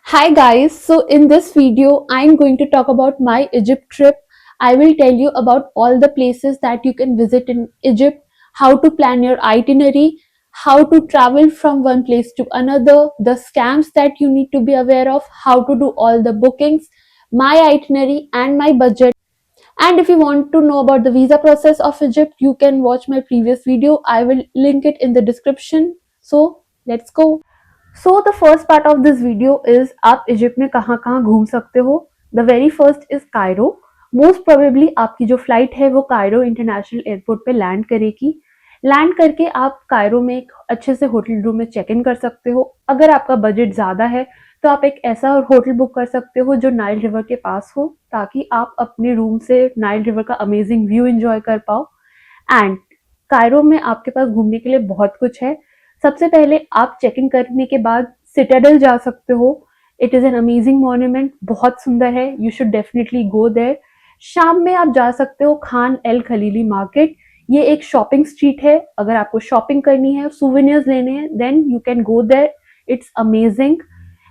Hi guys, so in this video I'm going to talk about my Egypt trip. I will tell you about all the places that you can visit in Egypt, how to plan your itinerary, how to travel from one place to another, the scams that you need to be aware of, how to do all the bookings, my itinerary and my budget. And if you want to know about the visa process of Egypt, you can watch my previous video. I will link it in the description. So let's go. So the first part of this video is आप Egypt में कहाँ कहाँ घूम सकते हो. The very first is Cairo. Most probably आपकी जो flight है वो कायरो इंटरनेशनल एयरपोर्ट पे लैंड करेगी. लैंड करके आप कायरो में एक अच्छे से होटल रूम में चेक इन कर सकते हो. अगर आपका बजट ज़्यादा है तो आप एक ऐसा होटल बुक कर सकते हो जो नाइल रिवर के पास हो, ताकि आप अपने रूम से नाइल रिवर का अमेजिंग व्यू एंजॉय कर पाओ. एंड कायरो में आपके पास घूमने के लिए बहुत कुछ है. सबसे पहले आप चेक इन करने के बाद सिटाडेल जा सकते हो. It is an amazing monument, बहुत सुंदर है. You should definitely go there. शाम में आप जा सकते हो खान एल खलीली मार्केट. ये एक शॉपिंग स्ट्रीट है. अगर आपको शॉपिंग करनी है, सुवेनियर्स लेने हैं, then you can go there. It's amazing.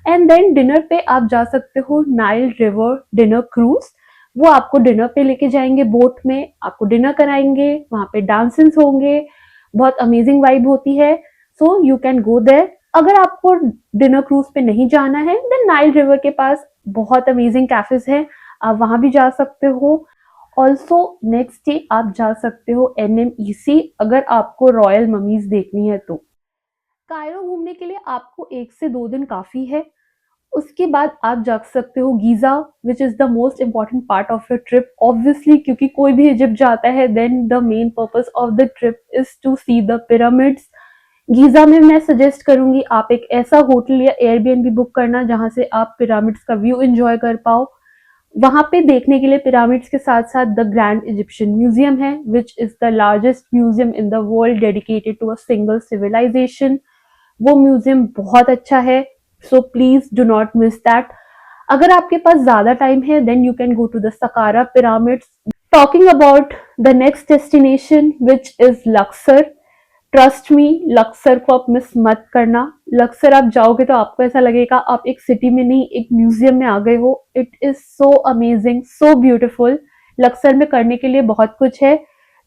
And then dinner पे आप जा सकते हो नाइल रिवर डिनर क्रूज. वो आपको डिनर पे लेके जाएंगे बोट में, आपको डिनर कराएंगे, वहाँ पे डांसेस होंगे, बहुत अमेजिंग वाइब होती है. So you can go there. अगर आपको डिनर क्रूज पे नहीं जाना है, देन नाइल रिवर के पास बहुत अमेजिंग कैफेज हैं, आप वहां भी जा सकते हो. ऑल्सो नेक्स्ट डे आप जा सकते हो NMEC, अगर आपको रॉयल ममीज देखनी है तो. कायरो घूमने के लिए आपको 1 से 2 दिन काफी है. उसके बाद आप जा सकते हो Giza, which is the most important part of your trip obviously, क्योंकि कोई भी इजिप्ट जाता है then the main purpose of the trip is to see the pyramids. Giza में मैं सजेस्ट करूंगी आप एक ऐसा होटल या एयरबीएनबी बुक करना जहां से आप पिरामिड्स का व्यू एंजॉय कर पाओ. वहां पे देखने के लिए पिरामिड्स के साथ साथ द ग्रैंड इजिप्शियन म्यूजियम है, which is the largest museum in the world dedicated to a single civilisation. वो म्यूजियम बहुत अच्छा है, so please do not miss that. अगर आपके पास ज्यादा टाइम है then you can go to the Saqqara pyramids. Talking about the next destination which is Luxor. Trust me, Luxor को आप मिस मत करना. लक्सर आप जाओगे तो आपको ऐसा लगेगा आप एक सिटी में नहीं, एक म्यूजियम में आ गए हो. It is so amazing, so beautiful. Laksar में करने के लिए बहुत कुछ है.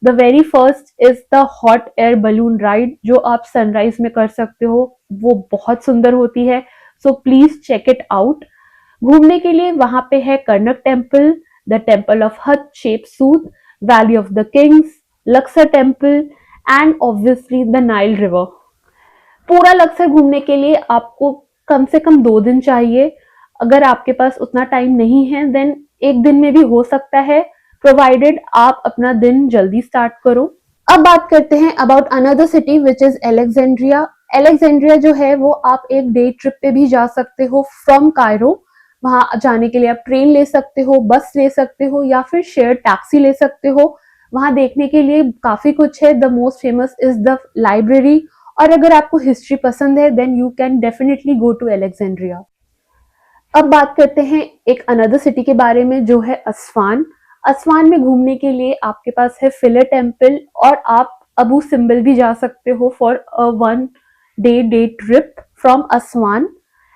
The very first is the hot air balloon ride, जो आप सनराइज में कर सकते हो. वो बहुत सुंदर होती है, so please check it out. घूमने के लिए वहां पे है Karnak temple, the temple of Hatshepsut, valley of the kings, Luxor temple and obviously the Nile river. पूरा लक्सर घूमने के लिए आपको कम से कम 2 दिन चाहिए. अगर आपके पास उतना टाइम नहीं है देन 1 दिन में भी हो सकता है, प्रोवाइडेड आप अपना दिन जल्दी स्टार्ट करो. अब बात करते हैं about another city which is Alexandria. Alexandria जो है वो आप एक डे ट्रिप पे भी जा सकते हो फ्रॉम कायरो. वहां जाने के लिए आप ट्रेन ले सकते हो, बस ले सकते हो या फिर शेयर टैक्सी ले सकते हो. वहां देखने के लिए काफी कुछ है. The most famous is the library. और अगर आपको हिस्ट्री पसंद है then you can definitely go to Alexandria. अब बात करते हैं एक अनदर सिटी के बारे में जो है अस्वान. अस्वान में घूमने के लिए आपके पास है फिलर टेम्पल, और आप अबू सिम्बल भी जा सकते हो for a 1 day trip from Aswan.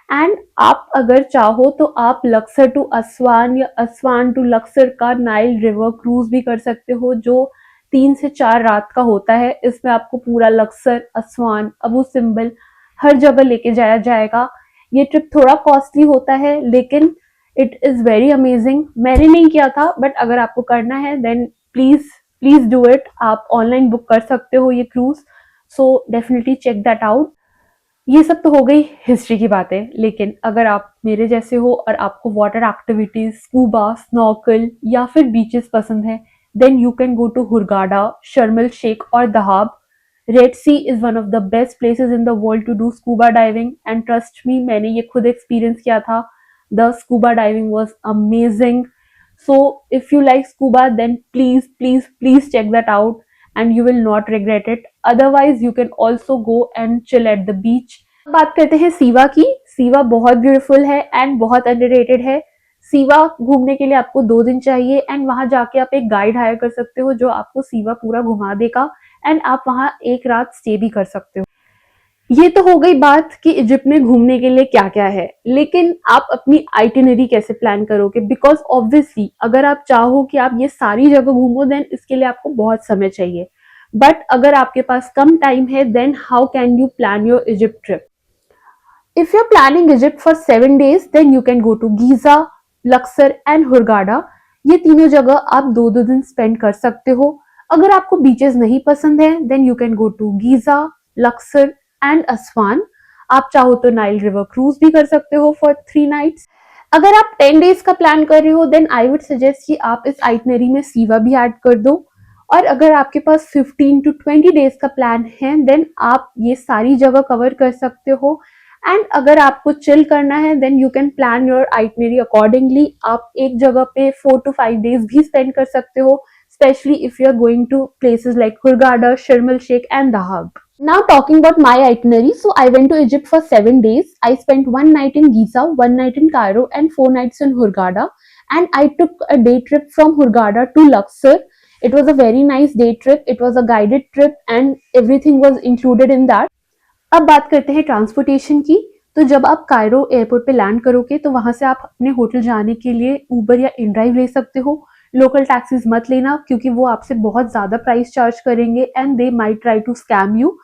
And आप अगर चाहो तो आप लक्सर टू अस्वान या अस्वान टू लक्सर का नाइल रिवर क्रूज भी कर सकते हो, जो 3 से 4 रात का होता है. इसमें आपको पूरा लक्सर, अस्वान, अबू सिम्बल हर जगह लेके जाया जाएगा. ये ट्रिप थोड़ा कॉस्टली होता है लेकिन इट इज वेरी अमेजिंग. मैंने नहीं किया था बट अगर आपको करना है then please please do it. आप ऑनलाइन बुक कर सकते हो ये cruise, so definitely check that out. ये सब तो हो गई हिस्ट्री की बातें, लेकिन अगर आप मेरे जैसे हो और आपको वाटर एक्टिविटीज, स्कूबा, स्नॉर्कल या फिर बीचेस पसंद है, then you can go to Hurghada, Sharm el Sheikh और Dahab. Red Sea is one of the best places in the world to do scuba diving, and trust me, मैंने ये खुद experience किया था. The scuba diving was amazing. So if you like scuba then please please please check that out and you will not regret it. Otherwise you can also go and chill at the beach. बात करते हैं सीवा की. सीवा बहुत beautiful है and बहुत underrated है. सीवा घूमने के लिए आपको 2 दिन चाहिए एंड वहां जाके आप एक गाइड हायर कर सकते हो जो आपको सीवा पूरा घुमा देगा एंड आप वहां एक रात स्टे भी कर सकते हो. ये तो हो गई बात कि इजिप्ट में घूमने के लिए क्या क्या है, लेकिन आप अपनी आइटिनरी कैसे प्लान करोगे? बिकॉज ऑब्वियसली अगर आप चाहो कि आप ये सारी जगह घूमो, देन इसके लिए आपको बहुत समय चाहिए। बट अगर आपके पास कम टाइम है, then how can you plan your Egypt trip? If you're planning Egypt for 7 days, then you can go to Giza, Luxor and Hurghada. ये तीनों जगह आप दो दो दिन स्पेंड कर सकते हो। अगर आपको बीचेस नहीं पसंद है, then you can go to Giza, Luxor and Aswan. आप चाहो तो नाइल रिवर क्रूज भी कर सकते हो फॉर 3 नाइट्स। अगर आप 10 डेज का प्लान कर रहे हो, देन आई वुड सजेस्ट कि आप इस आइटनरी में सीवा भी ऐड कर दो। और अगर आपके पास 15 to 20 डेज का प्लान है, देन आप ये सारी जगह कवर कर सकते हो। एंड अगर आपको चिल करना है, then you can plan your itinerary accordingly. आप एक जगह पे 4 to 5 डेज भी स्पेंड कर सकते हो, specially if you are going to places like Hurghada, Sharm el Sheikh and Dahab. Now talking about my itinerary, so I went to Egypt for 7 days. I spent 1 night in Giza, 1 night in Cairo, and 4 nights in Hurghada. And I took a day trip from Hurghada to Luxor. It was a very nice day trip. It was a guided trip, and everything was included in that. अब बात करते हैं transportation की। तो जब आप Cairo airport पे land करोगे, तो वहां से आप अपने होटल जाने के लिए उबर या इनड्राइव ले सकते हो। लोकल टैक्सीज मत लेना, क्योंकि वो आपसे बहुत ज्यादा प्राइस चार्ज करेंगे and they might try to scam you.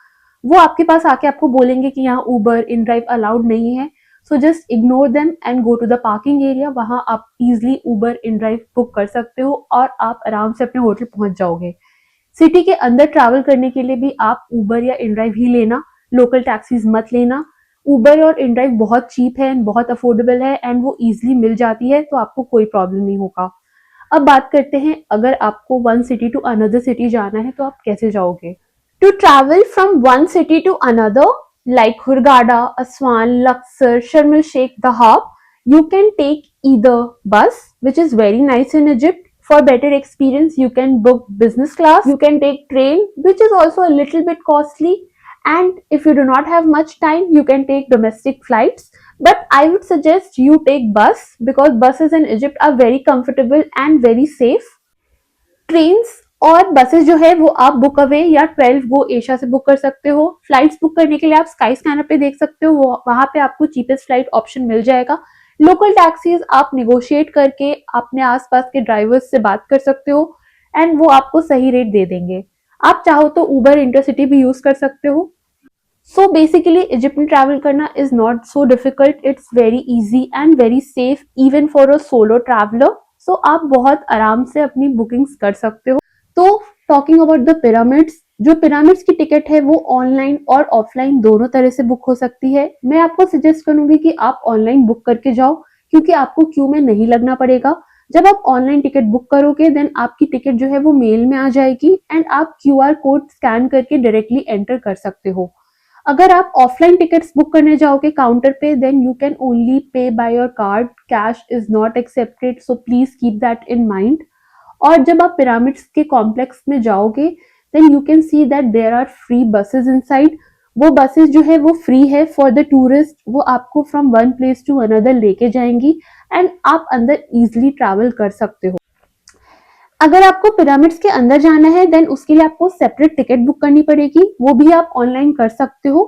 वो आपके पास आके आपको बोलेंगे कि यहाँ उबर इनड्राइव अलाउड नहीं है। So just ignore them and go to the parking area. वहां आप इजिली उबर इनड्राइव बुक कर सकते हो और आप आराम से अपने होटल पहुंच जाओगे। सिटी के अंदर ट्रैवल करने के लिए भी आप उबर या इनड्राइव ही लेना, लोकल टैक्सीज मत लेना। उबर और इनड्राइव बहुत चीप है एंड बहुत अफोर्डेबल है एंड वो इजिली मिल जाती है, तो आपको कोई प्रॉब्लम नहीं होगा। अब बात करते हैं, अगर आपको one city to another city जाना है, तो आप कैसे जाओगे? To travel from one city to another, like Hurghada, Aswan, Luxor, Sharm el Sheikh, Dahab, you can take either bus, which is very nice in Egypt. For better experience, you can book business class. You can take train, which is also a little bit costly. And if you do not have much time, you can take domestic flights. But I would suggest you take bus, because buses in Egypt are very comfortable and very safe. Trains और buses जो है वो आप book away या 12 गो Asia से book कर सकते हो। फ्लाइट्स बुक करने के लिए आप स्काई स्कैनर पे देख सकते हो, वहां पे आपको चीपेस्ट फ्लाइट ऑप्शन मिल जाएगा। लोकल टैक्सीज आप निगोशिएट करके अपने आसपास के ड्राइवर्स से बात कर सकते हो एंड वो आपको सही रेट दे देंगे। आप चाहो तो उबर इंटरसिटी भी यूज कर सकते हो। सो बेसिकली इजिप्ट में ट्रैवल करना is not so difficult, it's very easy and very safe even for a solo traveller. So आप बहुत आराम से अपनी बुकिंग्स कर सकते हो। तो टॉकिंग अबाउट द पिरामिड्स, जो पिरामिड्स की टिकट है वो ऑनलाइन और ऑफलाइन दोनों तरह से बुक हो सकती है। मैं आपको सजेस्ट करूंगी कि आप ऑनलाइन बुक करके जाओ, क्योंकि आपको क्यू में नहीं लगना पड़ेगा। जब आप ऑनलाइन टिकट बुक करोगे, देन आपकी टिकट जो है वो मेल में आ जाएगी एंड आप क्यूआर कोड स्कैन करके डायरेक्टली एंटर कर सकते हो। अगर आप ऑफलाइन टिकट्स बुक करने जाओगे काउंटर पे, then you can only pay by your card, cash is not accepted, so please keep that in mind. और जब आप पिरामिड्स के कॉम्प्लेक्स में जाओगे, then you can see that there are free buses inside. वो buses जो है वो फ्री है फॉर द टूरिस्ट, वो आपको from one place to another लेके जाएंगी एंड आप अंदर इजिली ट्रैवल कर सकते हो। अगर आपको पिरामिड्स के अंदर जाना है, देन उसके लिए आपको सेपरेट टिकट बुक करनी पड़ेगी, वो भी आप ऑनलाइन कर सकते हो।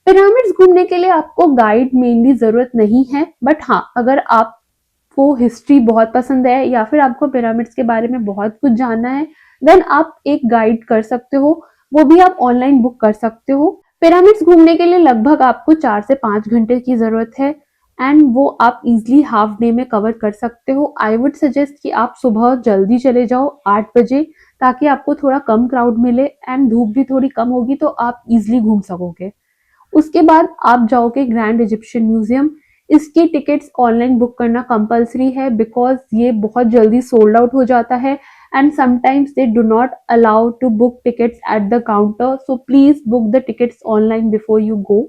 पिरामिड्स घूमने के लिए आपको गाइड मेनली जरूरत नहीं है, बट हाँ, अगर आपको हिस्ट्री बहुत पसंद है या फिर आपको पिरामिड्स के बारे में बहुत कुछ जानना है, देन आप एक गाइड कर सकते हो, वो भी आप ऑनलाइन बुक कर सकते हो। पिरामिड्स घूमने के लिए लगभग आपको 4 से 5 घंटे की जरूरत है एंड वो आप इजिली हाफ डे में कवर कर सकते हो। आई वुड सजेस्ट कि आप सुबह जल्दी चले जाओ 8 बजे, ताकि आपको थोड़ा कम क्राउड मिले एंड धूप भी थोड़ी कम होगी, तो आप इजिली घूम सकोगे। उसके बाद आप जाओगे ग्रैंड इजिप्शियन म्यूजियम। इसकी टिकट्स ऑनलाइन बुक करना कंपलसरी है, बिकॉज ये बहुत जल्दी सोल्ड आउट हो जाता है and sometimes they do not allow to book tickets at the counter, so please book the tickets online before you go.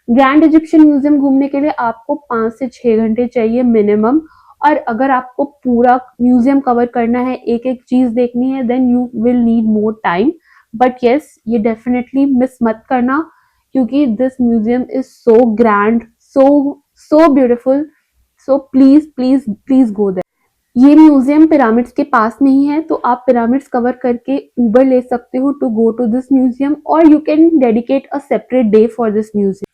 Grand Egyptian museum घूमने के लिए आपको 5 से 6 घंटे चाहिए मिनिमम। और अगर आपको पूरा म्यूजियम कवर करना है, एक एक चीज देखनी है, then you will need more time. But yes, ये डेफिनेटली मिस मत करना, क्योंकि this museum is so grand, so beautiful. So please please please go there. ये म्यूजियम पिरामिड्स के पास नहीं है, तो आप पिरामिड्स कवर करके उबर ले सकते हो to go to this museum, और you can dedicate a separate day for this museum.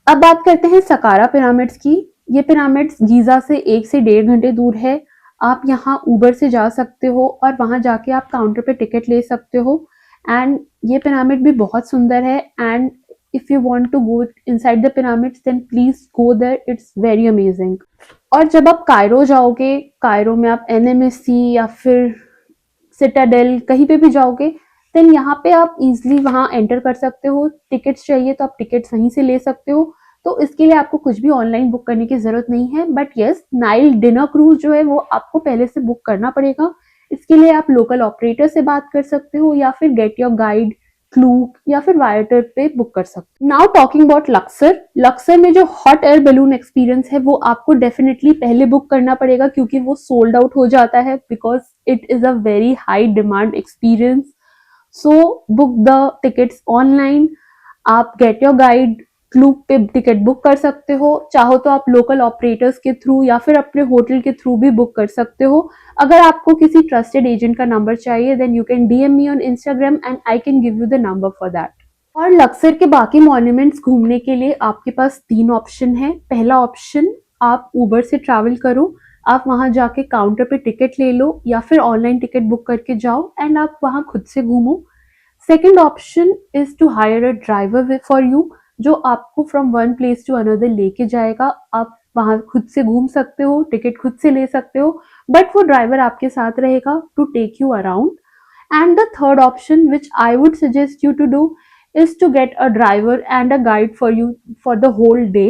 अब बात करते हैं सकारा पिरामिड्स की। ये पिरामिड्स गीजा से 1 से 1.5 घंटे दूर है। आप यहाँ उबर से जा सकते हो और वहां जाके आप काउंटर पे टिकट ले सकते हो। एंड ये पिरामिड भी बहुत सुंदर है, and if you want to go inside the pyramids then please go there, it's very amazing. और जब आप कायरो जाओगे, कायरो में आप एनएमएससी या फिर सिटाडेल कहीं पे भी जाओगे, देन यहाँ पे आप इजिली वहाँ एंटर कर सकते हो। टिकट्स चाहिए तो आप टिकट्स वहीं से ले सकते हो। तो इसके लिए आपको कुछ भी ऑनलाइन बुक करने की जरूरत नहीं है। But yes, Nile dinner cruise जो है वो आपको पहले से बुक करना पड़ेगा। इसके लिए आप लोकल ऑपरेटर से बात कर सकते हो या फिर गेट योर गाइड, क्लूक या फिर वायटर पे बुक कर सकते हो। Now talking about Laksar. Laksar में जो हॉट एयर बलून एक्सपीरियंस है वो आपको डेफिनेटली पहले बुक करना पड़ेगा, क्योंकि वो सोल्ड आउट हो जाता है, because it is a very high demand experience. So book the tickets online. आप गेट योर गाइड, क्लूक पे टिकट बुक कर सकते हो। चाहो तो आप लोकल ऑपरेटर्स के थ्रू या फिर अपने होटल के थ्रू भी बुक कर सकते हो। अगर आपको किसी ट्रस्टेड एजेंट का नंबर चाहिए then you can DM me on Instagram and I can give you the number for that. और लक्सर के बाकी मॉन्यूमेंट्स घूमने के लिए आपके पास 3 ऑप्शन है। पहला ऑप्शन, आप उबर से ट्रैवल करो, आप वहां जाके काउंटर पे टिकट ले लो या फिर ऑनलाइन टिकट बुक करके जाओ एंड आप वहां खुद से घूमो। Second option is to hire a driver for you, जो आपको from one place to another लेके जाएगा। आप वहां खुद से घूम सकते हो, टिकट खुद से ले सकते हो, बट वो ड्राइवर आपके साथ रहेगा to take you around. And the third option which I would suggest you to do is to get a driver and a guide for you for the whole day.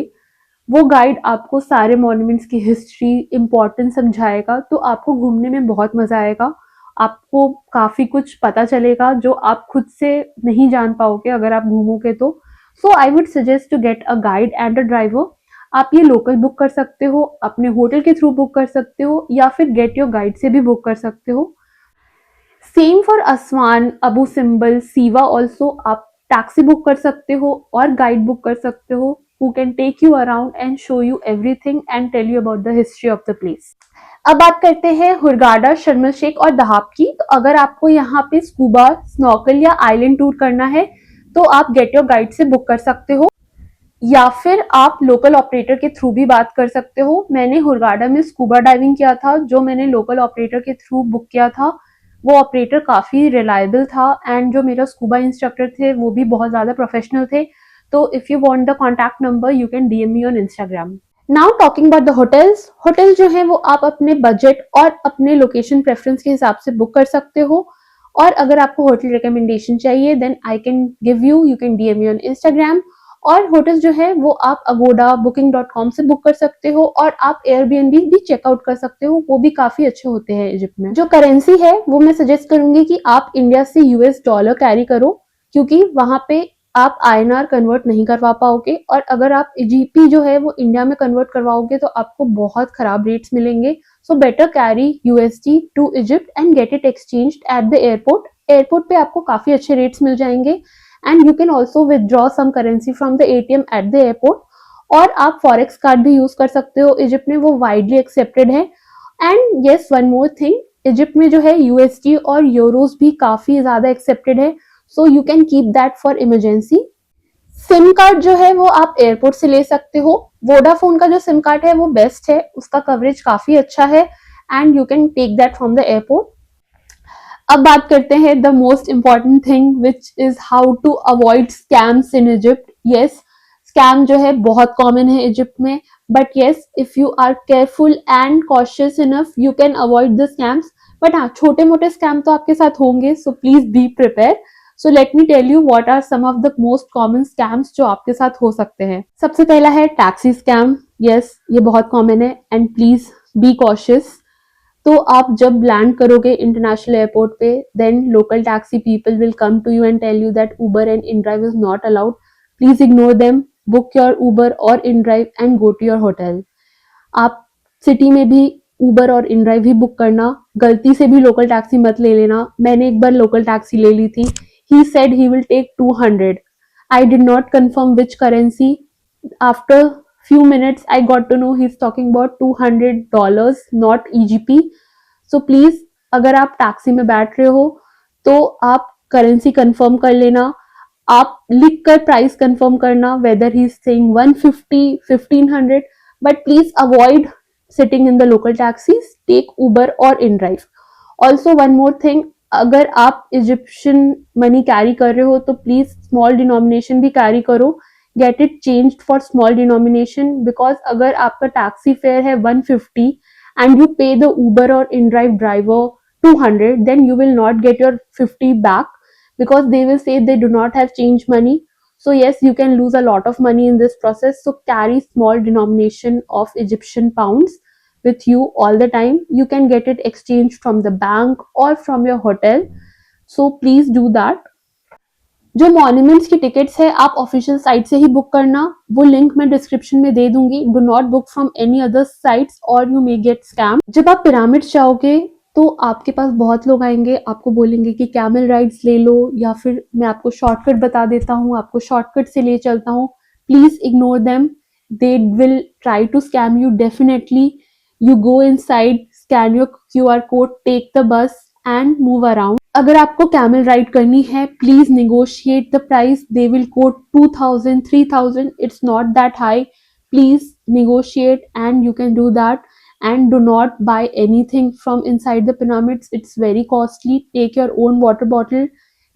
वो guide आपको सारे monuments की history, importance समझाएगा, तो आपको घूमने में बहुत मजा आएगा। आपको काफी कुछ पता चलेगा जो आप खुद से नहीं जान पाओगे अगर आप घूमोगे तो। So I would suggest to get a guide and a driver. आप ये लोकल बुक कर सकते हो, अपने होटल के थ्रू बुक कर सकते हो या फिर गेट योर गाइड से भी बुक कर सकते हो। Same for Aswan, Abu Simbel, Siva also आप टैक्सी बुक कर सकते हो और गाइड बुक कर सकते हो who can take you around and show you everything and tell you about the history of the place. अब बात करते हैं हुरगाडा, शर्म शेख और दहाब की। तो अगर आपको यहाँ पे स्कूबा, स्नॉकल या आइलैंड टूर करना है तो आप गेट योर गाइड से बुक कर सकते हो या फिर आप लोकल ऑपरेटर के थ्रू भी बात कर सकते हो। मैंने हुरगाडा में स्कूबा डाइविंग किया था, जो मैंने लोकल ऑपरेटर के थ्रू बुक किया था। वो ऑपरेटर काफी रिलायबल था एंड जो मेरा स्कूबा इंस्ट्रक्टर थे वो भी बहुत ज्यादा प्रोफेशनल थे। तो if you want the contact number you can DM me on Instagram. Now talking about the hotels. Hotel जो है वो आप अपने बजट और अपने लोकेशन प्रेफरेंस के हिसाब से बुक कर सकते हो। और अगर आपको होटल रिकमेंडेशन चाहिए then I can give you, you can DM me on Instagram. और होटल जो है वो आप अगोडा, booking.com से बुक कर सकते हो और आप एयरबीएनबी भी चेकआउट कर सकते हो, वो भी काफी अच्छे होते हैं इजिप्ट में। जो करेंसी है वो मैं सजेस्ट करूंगी कि आप इंडिया से यूएस डॉलर कैरी करो, क्योंकि वहां पे आप आईएनआर कन्वर्ट नहीं करवा पाओगे, और अगर आप जीपी जो है वो इंडिया में कन्वर्ट करवाओगे तो आपको बहुत खराब रेट्स मिलेंगे। So better carry USD to Egypt and get it exchanged at the airport. Airport पे आपको काफी अच्छे रेट्स मिल जाएंगे and you can also withdraw some currency from the ATM at the airport. और आप फॉरेक्स कार्ड भी यूज कर सकते हो इजिप्ट में, वो वाइडली एक्सेप्टेड है। And yes, one more thing, Egypt में जो है यूएसडी और यूरोस भी काफी ज्यादा एक्सेप्टेड है, so you can keep that for emergency. SIM card जो है वो आप एयरपोर्ट से ले सकते हो। वोडाफोन का जो सिम कार्ड है वो बेस्ट है, उसका कवरेज काफी अच्छा है and you can take that from the airport. अब बात करते हैं the most important thing which is how to avoid scams in Egypt. Yes, scam जो है बहुत कॉमन है इजिप्ट में, but yes, if you are careful and cautious enough you can avoid the scams. But हाँ, छोटे मोटे scam तो आपके साथ होंगे, so please be prepare. So let me tell you what are some of the most common scams जो आपके साथ हो सकते हैं। सबसे पहला है टैक्सी स्कैम। यस, ये बहुत कॉमन है एंड प्लीज बी कॉशियस। तो आप जब लैंड करोगे इंटरनेशनल एयरपोर्ट पे then local taxi people will come to you and tell you that Uber and inDrive is not allowed. Please ignore them, book your Uber और inDrive and go to your hotel. आप city में भी उबर और inDrive ही book करना, गलती से भी local taxi मत ले लेना। मैंने एक बार लोकल टैक्सी ले ली थी, he said he will take 200। I did not confirm which currency. After few minutes I got to know he's talking about $200, not EGP. So please, अगर आप टैक्सी में बैठ रहे हो तो आप करेंसी कंफर्म कर लेना, आप लिख कर प्राइस कंफर्म करना whether he is saying 150 1500, but please avoid sitting in the local taxis, take Uber और inDrive. Also one more thing, अगर आप इजिप्शियन मनी कैरी कर रहे हो तो प्लीज स्मॉल डिनोमिनेशन भी कैरी करो, get it changed for small denomination, because अगर आपका टैक्सी फेयर है 150 and you pay the Uber or InDrive driver 200, then you will not get your 50 back because they will say they do not have change money. So yes, you can lose a lot of money in this process. So carry small denomination of Egyptian pounds with you all the time. You can get it exchanged from the bank or from your hotel. So please do that. जो monuments की tickets है आप official site से ही book करना, वो link मैं description में दे दूंगी. Do not book from any other sites और यू मे गेट स्कैम. जब आप पिरामिड्स जाओगे तो आपके पास बहुत लोग आएंगे, आपको बोलेंगे कि कैमल राइड्स ले लो या फिर मैं आपको शॉर्टकट बता देता हूँ, आपको शॉर्टकट से ले चलता हूँ. Please ignore them, they will try to scam you definitely. You go inside, scan your QR code, take the bus and move around. अगर आपको कैमल राइड करनी है please negotiate the price. They will quote 2000 3000, it's not that high. Please negotiate and you can do that, and do not buy anything from inside the pyramids, it's very costly. Take your own water bottle.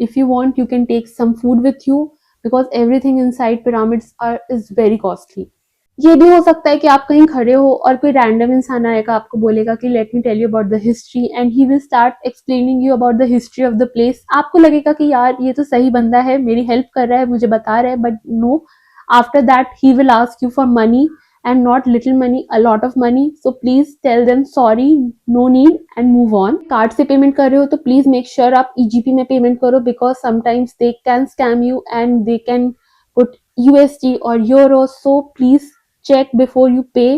If you want, you can take some food with you because everything inside pyramids is very costly. ये भी हो सकता है कि आप कहीं खड़े हो और कोई रैंडम इंसान आएगा, आपको बोलेगा कि let me tell you about the history, and he will start explaining you about the history of the place. आपको लगेगा कि यार ये तो सही बंदा है, मेरी हेल्प कर रहा है, मुझे बता रहा है, but no, after that he will ask you for money, and not little money, a lot of money. So please tell them sorry, no need, and move on. Card से पेमेंट कर रहे हो तो प्लीज मेक श्योर आप EGP में payment करो, because sometimes they can scam you and they can put USD or euros. So please check before you pay,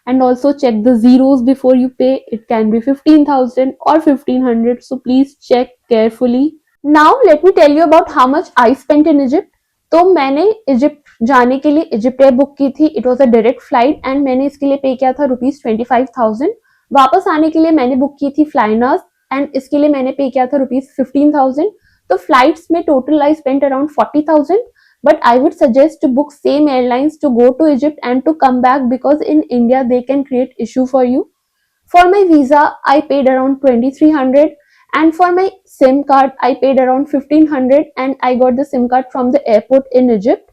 and also check the zeros before you pay. It can be 15,000 or 1500, so please check carefully. Now let me tell you about how much I spent in Egypt. तो मैंने Egypt जाने के लिए Egypt air book की थी. It was a direct flight and मैंने इसके लिए पे किया था ₹25,000. वापस आने के लिए मैंने बुक की थी फ्लाइनर्स एंड इसके लिए मैंने पे किया था ₹15,000. तो फ्लाइट्स में total I spent around 40,000. But I would suggest to book same airlines to go to Egypt and to come back, because in India they can create issue for you. For my visa, I paid around 2,300, and for my SIM card, I paid around 1,500, and I got the SIM card from the airport in Egypt.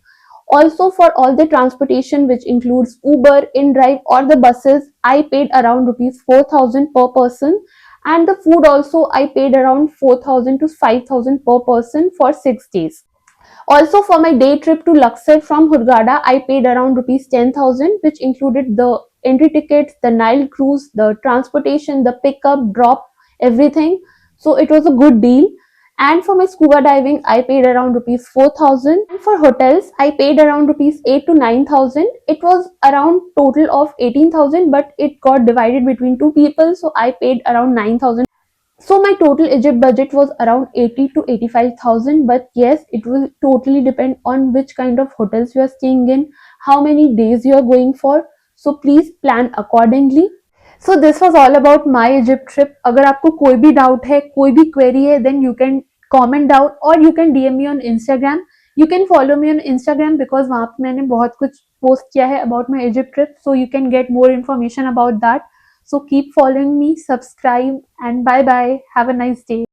Also, for all the transportation, which includes Uber, InDrive, or the buses, I paid around ₹4,000 per person. And the food also, I paid around 4,000 to 5,000 per person for 6 days. Also, for my day trip to Luxor from Hurghada, I paid around ₹10,000, which included the entry tickets, the Nile cruise, the transportation, the pickup, drop, everything. So it was a good deal. And for my scuba diving, I paid around ₹4,000. And for hotels, I paid around ₹8 to 9,000. It was around total of 18,000, but it got divided between two people, so I paid around 9,000. So my total Egypt budget was around 80 to 85,000, but yes, it will totally depend on which kind of hotels you are staying in, how many days you are going for. So please plan accordingly. So this was all about my Egypt trip. अगर आपको कोई भी doubt है, कोई भी query है, then you can comment down or you can DM me on Instagram. You can follow me on Instagram because वहाँ पे मैंने बहुत कुछ पोस्ट किया है about my Egypt trip, so you can get more information about that. So keep following me, subscribe, and bye bye. Have a nice day.